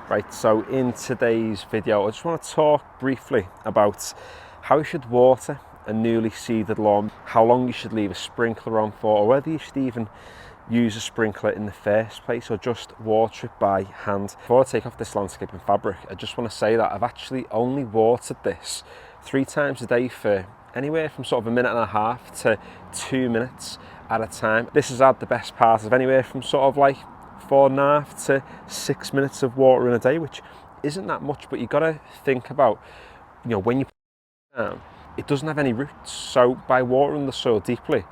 Right, so in today's video, I just want to talk briefly about how you should water a newly seeded lawn, how long you should leave a sprinkler on for, or whether you should even use a sprinkler in the first place or just water it by hand. Before I take off this landscaping fabric, I just want to say that I've actually only watered this 3 times a day for anywhere from sort of 1.5 minutes to 2 minutes at a time. This has had the best part of anywhere from sort of like 4.5 to 6 minutes of water in a day, which isn't that much, but you've got to think about, you know, when you put it down, it doesn't have any roots. So by watering the soil deeply,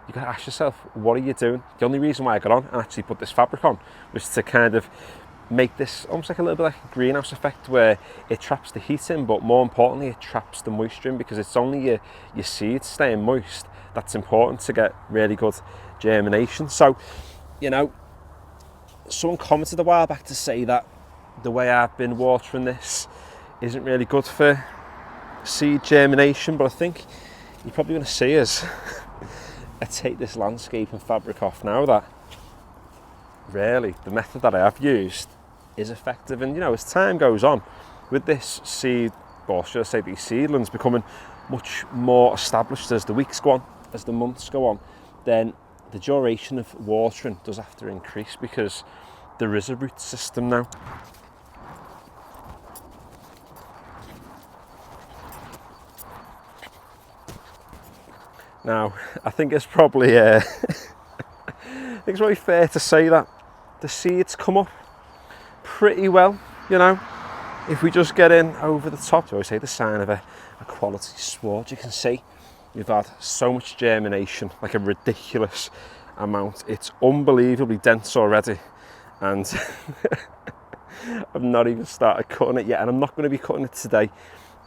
you've got to ask yourself, what are you doing? The only reason why I got on and actually put this fabric on was to kind of make this almost like a little bit like a greenhouse effect, where it traps the heat in, but more importantly, it traps the moisture in, because it's only your seeds staying moist that's important to get really good germination. So, you know, someone commented a while back to say that the way I've been watering this isn't really good for seed germination, but I think you're probably going to see as I take this landscaping fabric off now that really the method that I have used is effective. And you know, as time goes on with this seed, or should I say these seedlings becoming much more established as the weeks go on, as the months go on, then the duration of watering does have to increase, because there is a root system now. Now, I think it's probably I think it's probably fair to say that the seeds come up pretty well, you know, if we just get in over the top. So I always say the sign of a quality sward. You can see we've had so much germination, like a ridiculous amount. It's unbelievably dense already, and I've not even started cutting it yet, and I'm not going to be cutting it today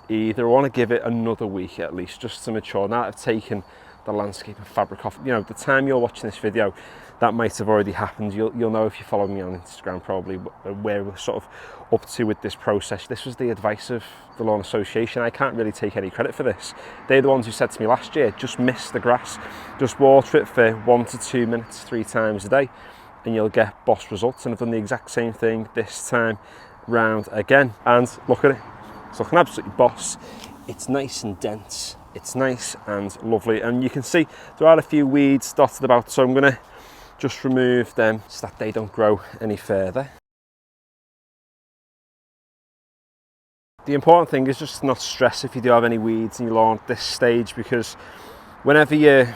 either. I want to give it another week at least just to mature. Now I've taken the landscaping fabric off, you know, the time you're watching this video, that might have already happened. You'll know if you follow me on Instagram probably where we're sort of up to with this process. This was the advice of the Lawn Association. I can't really take any credit for this. They're the ones who said to me last year, just miss the grass, just water it for 1 to 2 minutes 3 times a day and you'll get boss results. And I've done the exact same thing this time round again, and look at it, it's looking absolutely boss. It's nice and dense, it's nice and lovely, and you can see there are a few weeds dotted about, so I'm going to just remove them so that they don't grow any further. The important thing is just not stress if you do have any weeds in your lawn at this stage, because whenever you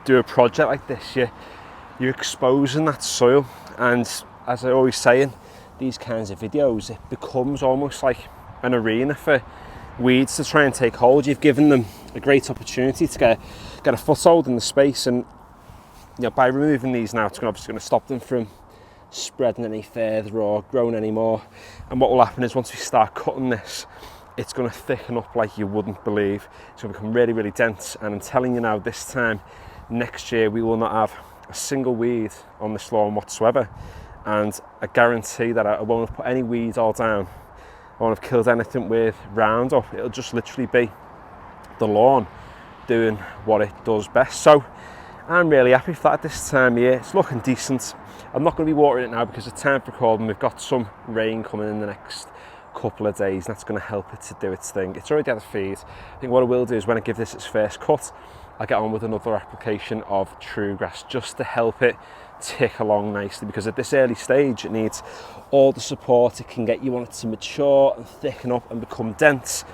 do a project like this, you're exposing that soil, and as I always say in these kinds of videos, it becomes almost like an arena for weeds to try and take hold. You've given them a great opportunity to get a foothold in the space, and you know, by removing these now, it's obviously going to stop them from spreading any further or growing any more. And what will happen is once we start cutting this, it's going to thicken up like you wouldn't believe. It's going to become really, really dense, and I'm telling you now, this time next year we will not have a single weed on this lawn whatsoever, and I guarantee that I won't have put any weeds all down. I won't have killed anything with Roundup. It'll just literally be the lawn doing what it does best. So I'm really happy for that at this time of year. It's looking decent. I'm not going to be watering it now because the time for recording, we've got some rain coming in the next couple of days, and that's going to help it to do its thing. It's already had a feed. I think what I will do is when I give this its first cut, I'll get on with another application of True Grass just to help it tick along nicely, because at this early stage it needs all the support it can get. You want it to mature and thicken up and become dense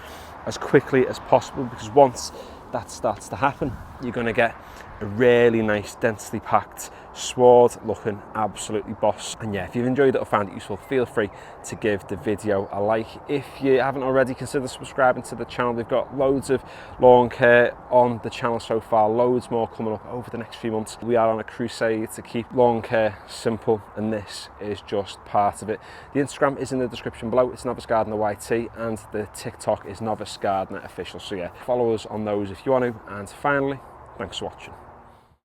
as quickly as possible, because once that starts to happen, you're going to get a really nice densely packed sward looking absolutely boss. And yeah, if you've enjoyed it or found it useful, feel free to give the video a like. If you haven't already, consider subscribing to the channel. We've got loads of lawn care on the channel so far, loads more coming up over the next few months. We are on a crusade to keep lawn care simple, and this is just part of it. The Instagram is in the description below. It's Novice Gardener YT, and the TikTok is Novice Gardener Official. So yeah, follow us on those if you want to. And finally, thanks for watching.